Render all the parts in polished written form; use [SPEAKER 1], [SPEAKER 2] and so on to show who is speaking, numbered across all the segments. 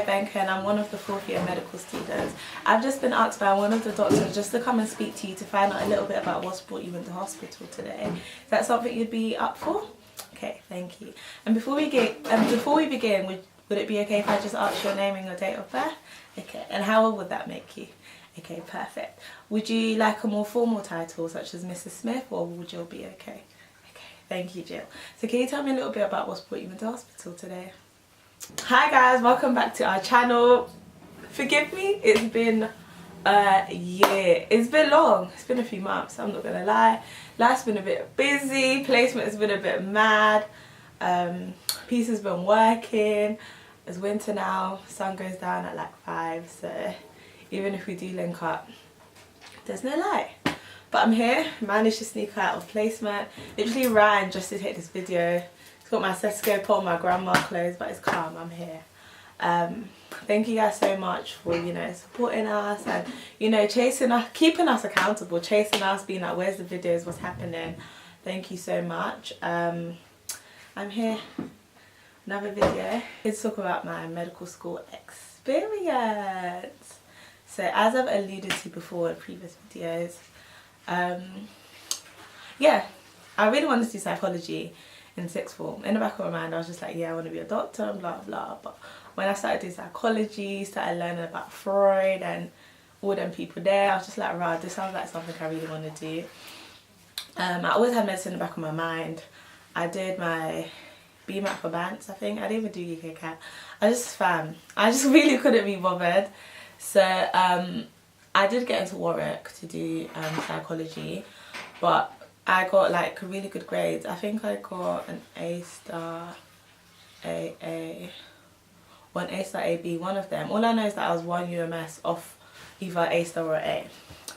[SPEAKER 1] Maame and I'm one of the 4th year medical students. I've just been asked by one of the doctors just to come and speak to you to find out a little bit about what's brought you into hospital today. Is that something you'd be up for? Okay, thank you. And before we begin, would it be okay if I just ask your name and your date of birth? Okay, and how old would that make you? Okay, perfect. Would you like a more formal title such as Mrs. Smith, or would Jill be okay? Okay, thank you, Jill. So can you tell me a little bit about what's brought you into hospital today? Hi guys, welcome back to our channel. Forgive me, it's been a year. It's been long. It's been a few months, I'm not gonna lie. Life's been a bit busy, placement has been a bit mad. Peace has been working. It's winter now, sun goes down at like 5, so even if we do link up, there's no light. But I'm here, managed to sneak out of placement. Literally ran just to take this video. It's got my stethoscope on, my grandma clothes, but it's calm, I'm here. Thank you guys so much for, supporting us and, chasing us, keeping us accountable, chasing us, being like, where's the videos, what's happening? Thank you so much. I'm here, another video. Let's talk about my medical school experience. So as I've alluded to before in previous videos, yeah, I really wanted to do psychology in 6th form. In the back of my mind I was just like, yeah, I want to be a doctor and blah blah. But when I started doing psychology, started learning about Freud and all them people there, I was just like, right, this sounds like something I really want to do. I always had medicine in the back of my mind. I did my BMAT for Bants, I think. I didn't even do UK CAT. I just really couldn't be bothered. So I did get into Warwick to do psychology, but I got like really good grades. I think I got an A star, AA, or an A star AB, one of them. All I know is that I was 1 UMS off either A star or A.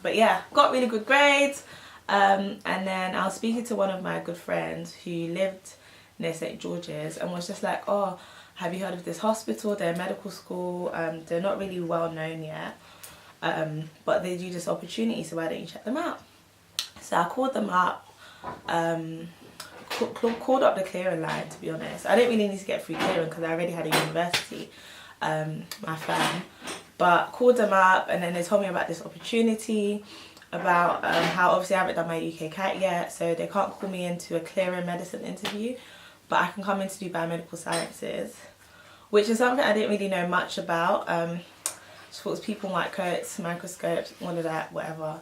[SPEAKER 1] But yeah, got really good grades. And then I was speaking to one of my good friends who lived near St. George's and was just like, oh, have you heard of this hospital? They're a medical school. They're not really well known yet, but they do this opportunity, so why don't you check them out? So I called them up, called up the clearing line, to be honest. I didn't really need to get free clearing because I already had a university, my firm, but called them up and then they told me about this opportunity, about how obviously I haven't done my UK CAT yet, so they can't call me into a clearing medicine interview, but I can come in to do biomedical sciences, which is something I didn't really know much about. Just thought it was people, white coats, microscopes, all of that, whatever.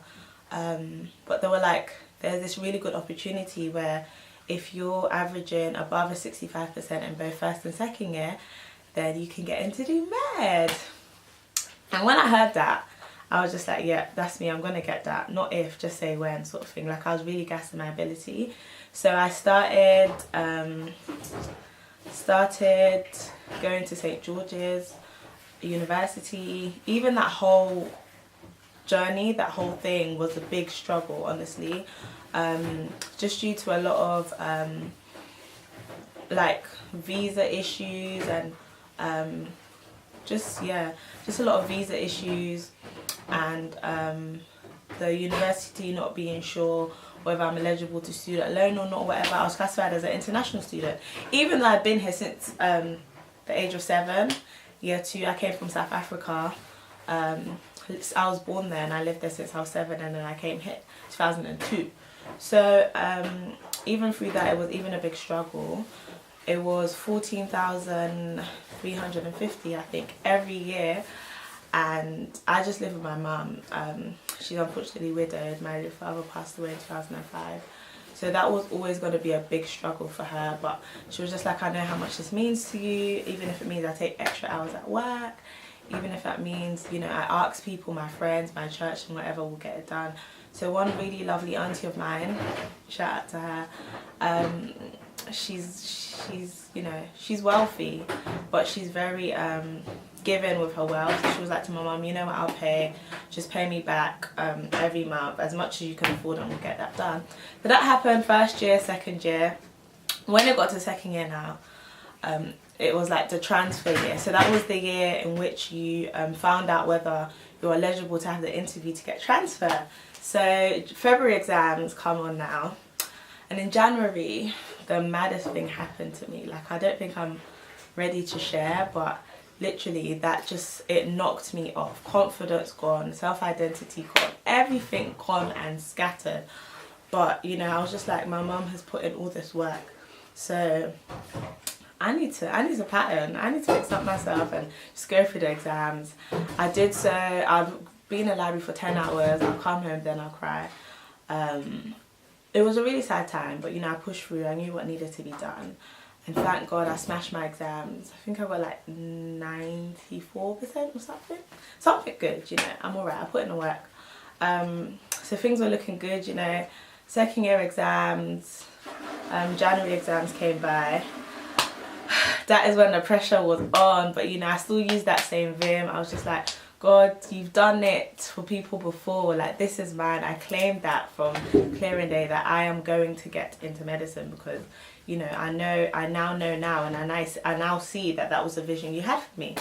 [SPEAKER 1] But they were like, there's this really good opportunity where if you're averaging above a 65% in both 1st and 2nd year, then you can get in to do med. And when I heard that, I was just like, yeah, that's me, I'm gonna get that. Not if, just say when, sort of thing. Like I was really gassed in my ability. So I started going to St. George's University. Even that whole journey, that whole thing was a big struggle, honestly. Just due to a lot of like visa issues and just a lot of visa issues and the university not being sure whether I'm eligible to student loan or not, whatever. I was classified as an international student, even though I've been here since the age of 7. Year 2, I came from South Africa. I was born there and I lived there since I was 7, and then I came here 2002. So even through that, it was even a big struggle. It was 14,350, I think, every year. And I just live with my mum. She's unfortunately widowed. My father passed away in 2005. So that was always going to be a big struggle for her. But she was just like, I know how much this means to you, even if it means I take extra hours at work, even if that means, I ask people, my friends, my church and whatever, will get it done. So one really lovely auntie of mine, shout out to her, she's wealthy, but she's very giving with her wealth. She was like to my mum, you know what, I'll pay, just pay me back every month as much as you can afford and we'll get that done. So that happened 1st year, 2nd year. When it got to 2nd year now, it was like the transfer year. So that was the year in which you found out whether you're eligible to have the interview to get transfer. So February exams come on now, and in January the maddest thing happened to me. Like, I don't think I'm ready to share, but literally that just, it knocked me off. Confidence gone, self-identity gone, everything gone and scattered. But you know, I was just like, my mum has put in all this work, so I need to pattern. I need to fix up myself and just go through the exams. I did so. I'd be in the library for 10 hours. I'll come home, then I'll cry. It was a really sad time, but you know, I pushed through. I knew what needed to be done. And thank God I smashed my exams. I think I got like 94% or something. Something good, you know. I'm alright. I put in the work. So things were looking good, you know. Second year exams, January exams came by. That is when the pressure was on, but you know, I still used that same vim. I was just like, God, you've done it for people before, like this is mine. I claimed that from clearing day, that I am going to get into medicine, because you know, I now know now, and I now see that that was the vision you had for me.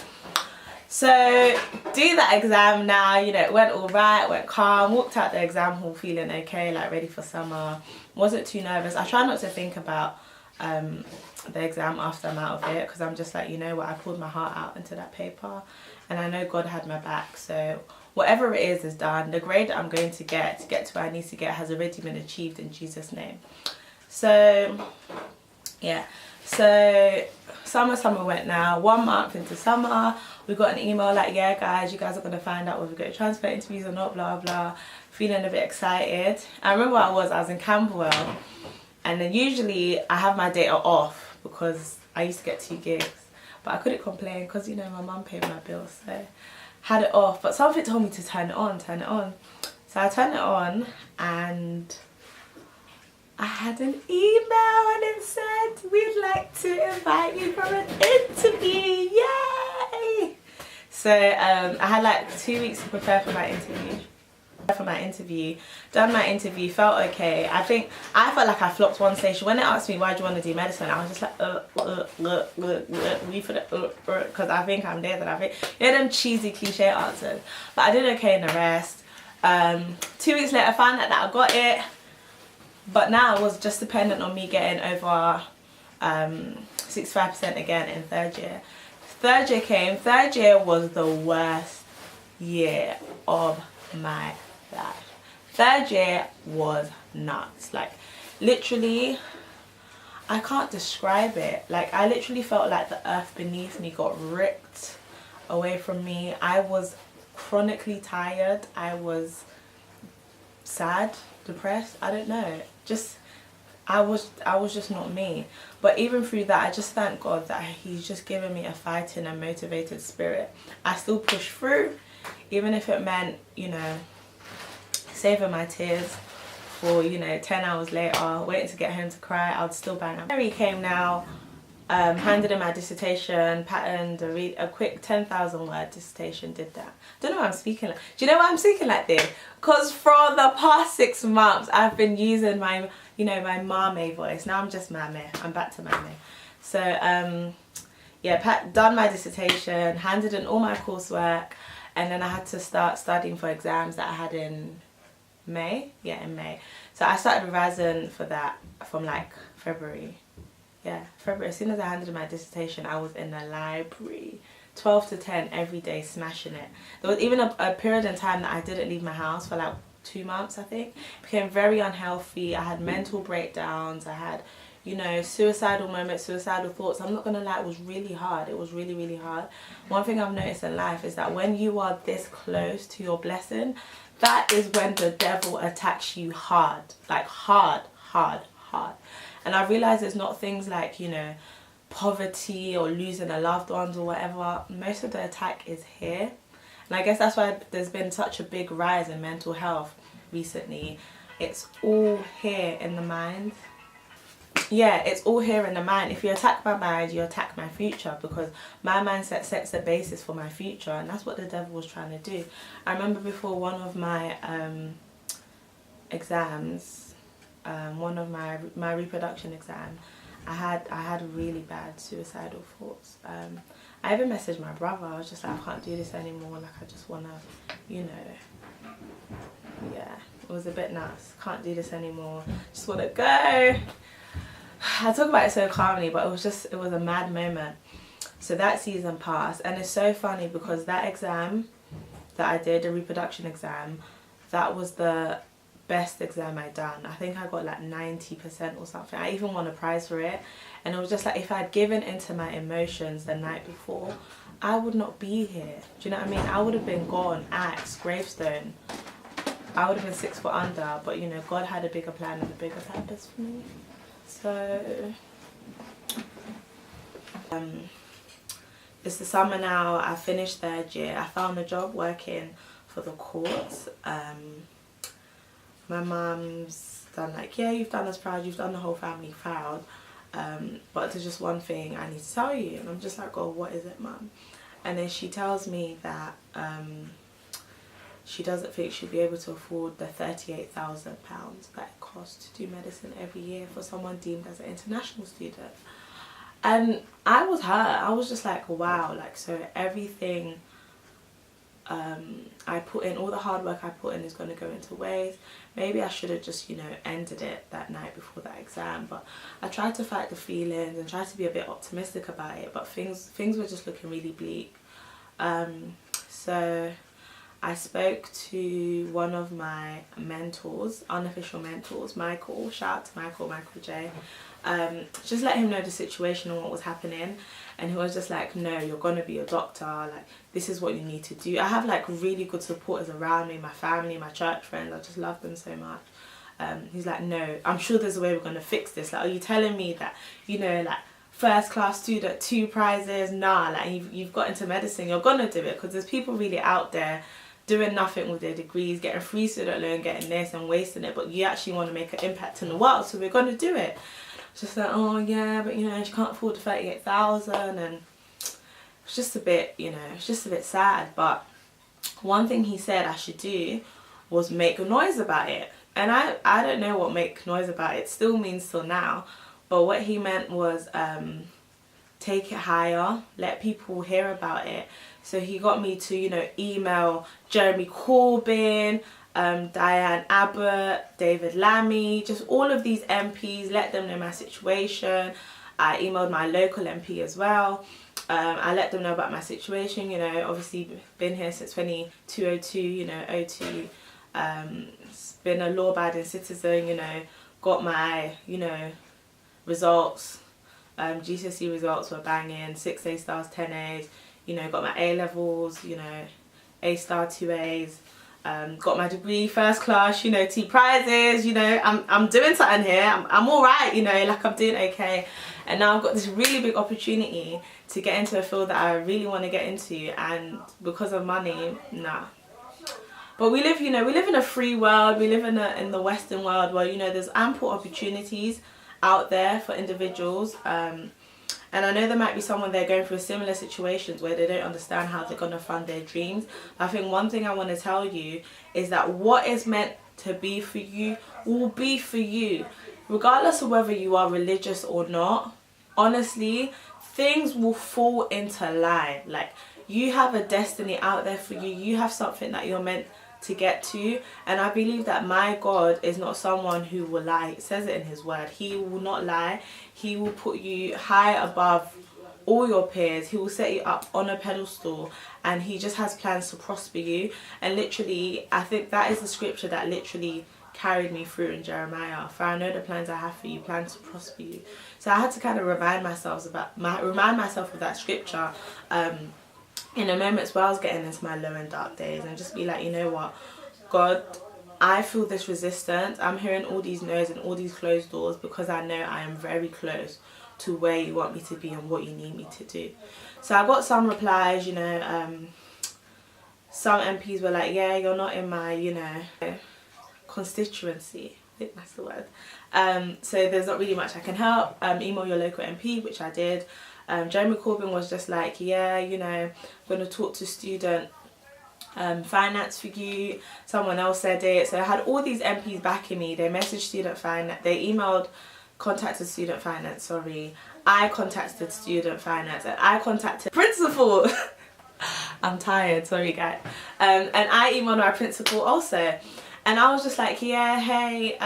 [SPEAKER 1] So do that exam now, you know, it went all right, went calm, walked out the exam hall feeling okay, like ready for summer. Wasn't too nervous. I try not to think about the exam after I'm out of it, because I'm just like, you know what, I poured my heart out into that paper, and I know God had my back. So whatever it is done. The grade that I'm going to get to where I need to get has already been achieved in Jesus' name. So yeah, so summer went now. 1 month into summer, we got an email like, yeah guys, you guys are going to find out whether we go to transfer interviews or not, blah blah. Feeling a bit excited. I remember where I was in Camberwell, and then usually I have my data off because I used to get 2 gigs, but I couldn't complain because, you know, my mum paid my bills, so had it off. But something told me to turn it on. So I turned it on, and I had an email and it said, we'd like to invite you for an interview, yay! So I had like 2 weeks to prepare for my interview. Done my interview, felt okay. I felt like I flopped one station. When they asked me why do you want to do medicine, I was just like because I think I'm there, that I think, you know, them cheesy cliche answers. But I did okay in the rest. 2 weeks later I found out that I got it, but now it was just dependent on me getting over 65% again in 3rd year. 3rd year came. 3rd year was the worst year of my life. 3rd year was nuts. Like literally, I can't describe it. Like I literally felt like the earth beneath me got ripped away from me. I was chronically tired. I was sad, depressed. I don't know. Just I was just not me. But even through that, I just thank God that He's just given me a fighting and motivated spirit. I still push through, even if it meant, you know, saving my tears for, you know, 10 hours later, waiting to get home to cry. I'd still bang up. January came now, handed in my dissertation, patterned a quick 10,000 word dissertation, did that. Don't know why I'm speaking like, do you know why I'm speaking like this? Because for the past 6 months, I've been using my, you know, my Maame voice. Now I'm just Maame. I'm back to Maame. So, yeah, done my dissertation, handed in all my coursework, and then I had to start studying for exams that I had in May. Yeah, in May. So I started revising for that from like February. Yeah, February. As soon as I handed in my dissertation, I was in the library 12 to 10 every day, smashing it. There was even a period in time that I didn't leave my house for like 2 months, I think. Became very unhealthy. I had mental breakdowns. I had, you know, suicidal moments, suicidal thoughts. I'm not gonna lie, it was really hard. It was really, really hard. One thing I've noticed in life is that when you are this close to your blessing, that is when the devil attacks you hard. Like hard. And I realized it's not things like, you know, poverty or losing a loved ones or whatever. Most of the attack is here. And I guess that's why there's been such a big rise in mental health recently. It's all here in the mind. Yeah, it's all here in the mind. If you attack my mind, you attack my future, because my mindset sets the basis for my future, and that's what the devil was trying to do. I remember before one of my exams, one of my reproduction exam, I had really bad suicidal thoughts. I even messaged my brother. I was just like, I can't do this anymore. Like, I just wanna, you know, yeah, it was a bit nuts. Can't do this anymore. Just wanna go. I talk about it so calmly, but it was a mad moment. So that season passed, and it's so funny because that exam that I did, the reproduction exam, that was the best exam I done. I think I got like 90% or something. I even won a prize for it, and it was just like, if I'd given into my emotions the night before, I would not be here. Do you know what I mean? I would have been gone, axe, gravestone. I would have been 6 foot under, but you know, God had a bigger plan and a bigger purpose for me. So it's the summer now. I finished 3rd year. I found a job working for the courts. My mum's done like, yeah, you've done us proud, you've done the whole family proud, but there's just one thing I need to tell you. And I'm just like, oh, what is it, mum? And then she tells me that she doesn't think she'll be able to afford the £38,000 that it costs to do medicine every year for someone deemed as an international student. And I was hurt. I was just like, wow, like, so everything I put in, all the hard work I put in is going to go into waste. Maybe I should have just, you know, ended it that night before that exam, but I tried to fight the feelings and tried to be a bit optimistic about it, but things were just looking really bleak. So I spoke to one of my mentors, unofficial mentors, Michael. Shout out to Michael J. Just let him know the situation and what was happening, and he was just like, no, you're gonna be a doctor, like, this is what you need to do. I have like really good supporters around me, my family, my church friends. I just love them so much. He's like, no, I'm sure there's a way we're gonna fix this. Like, are you telling me that, you know, like, 1st class student, 2 prizes, nah, like, you've got into medicine, you're gonna do it? Because there's people really out there doing nothing with their degrees, getting free student loan, getting this and wasting it, but you actually want to make an impact in the world, so we're going to do it. Just like, oh yeah, but you know, she can't afford the 38,000, and it's just a bit, you know, it's just a bit sad. But one thing he said I should do was make a noise about it, and I don't know what make noise about it still means till now, but what he meant was take it higher, let people hear about it. So he got me to, you know, email Jeremy Corbyn, Diane Abbott, David Lammy, just all of these MPs, let them know my situation. I emailed my local MP as well. I let them know about my situation, you know, obviously been here since 2202, you know, 02. Been a law-abiding citizen, you know, got my, you know, results. GCSE results were banging, 6 A stars, 10 A's. You know, got my A levels, you know, A star, 2 A's, got my degree, 1st class, you know, 2 prizes, you know, I'm doing something here, I'm alright, you know, like, I'm doing okay. And now I've got this really big opportunity to get into a field that I really want to get into, and because of money, nah. But we live, you know, we live in a free world, we live in the Western world where, you know, there's ample opportunities out there for individuals. And I know there might be someone there going through similar situations where they don't understand how they're going to fund their dreams. I think one thing I want to tell you is that what is meant to be for you will be for you. Regardless of whether you are religious or not, honestly, things will fall into line. Like, you have a destiny out there for you. You have something that you're meant to get to, and I believe that my God is not someone who will lie. It says it in his word. He will not lie. He will put you high above all your peers. He will set you up on a pedestal, and he just has plans to prosper you. And literally, I think that is the scripture that literally carried me through in Jeremiah. For I know the plans I have for you, plans to prosper you. So I had to kind of remind myself of that scripture in the moments where I was getting into my low and dark days, and just be like, you know what, God, I feel this resistance. I'm hearing all these no's and all these closed doors because I know I am very close to where you want me to be and what you need me to do. So I got some replies, you know, some MPs were like, yeah, you're not in my, you know, constituency. I think that's the word. So there's not really much I can help. Email your local MP, which I did. Jeremy Corbyn was just like, yeah, you know, I'm going to talk to student finance for you. Someone else said it. So I had all these MPs backing me. They messaged student finance. They contacted student finance, sorry. I contacted student finance, and I contacted principal. I'm tired, sorry guys. And I emailed my principal also. And I was just like, yeah, hey,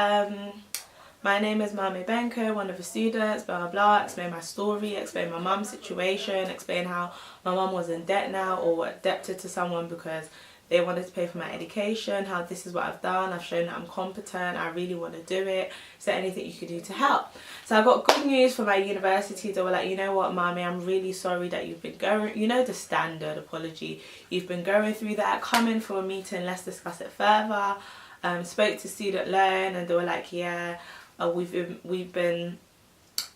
[SPEAKER 1] My name is Maame Benko, one of the students, blah blah blah, explain my story, explain my mum's situation, explain how my mum was in debt now or indebted to someone because they wanted to pay for my education, how this is what I've done, I've shown that I'm competent, I really want to do it, is there anything you could do to help? So I got good news from my university. They were like, you know what, Maame, I'm really sorry that you've been going, you know, the standard apology, you've been going through that, come in for a meeting, let's discuss it further. Spoke to student loan and they were like, yeah, we've been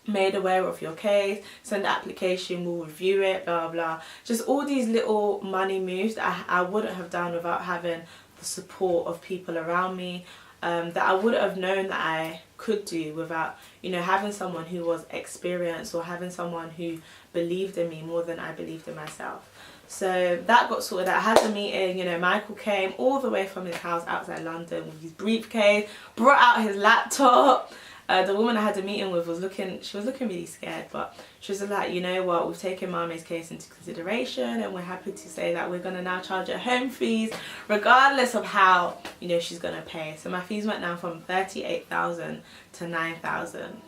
[SPEAKER 1] made aware of your case, send the application, we'll review it, blah blah. Just all these little money moves that I wouldn't have done without having the support of people around me, that I wouldn't have known that I could do without, you know, having someone who was experienced or having someone who believed in me more than I believed in myself. So that got sorted out. I had the meeting, you know, Michael came all the way from his house outside London with his briefcase, brought out his laptop. The woman I had the meeting with was looking really scared, but she was like, you know what, we've taken Mame's case into consideration and we're happy to say that we're going to now charge her home fees regardless of how, you know, she's going to pay. So my fees went down from 38,000 to 9,000.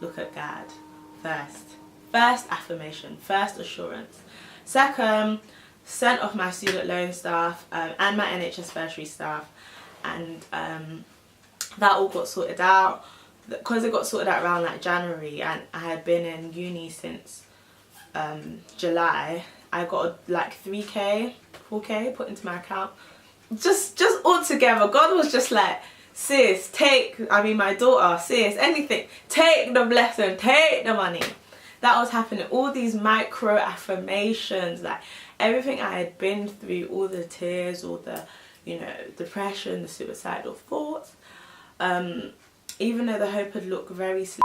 [SPEAKER 1] Look at God. First affirmation, first assurance. Second, sent off my student loan staff and my NHS tertiary staff, and that all got sorted out. Because it got sorted out around like January and I had been in uni since July, I got like 3k, 4k put into my account. Just all together, God was just like, sis, my daughter, sis, anything, take the blessing, take the money. That was happening, all these micro affirmations, like everything I had been through, all the tears, all the, you know, depression, the suicidal thoughts, even though the hope had looked very slim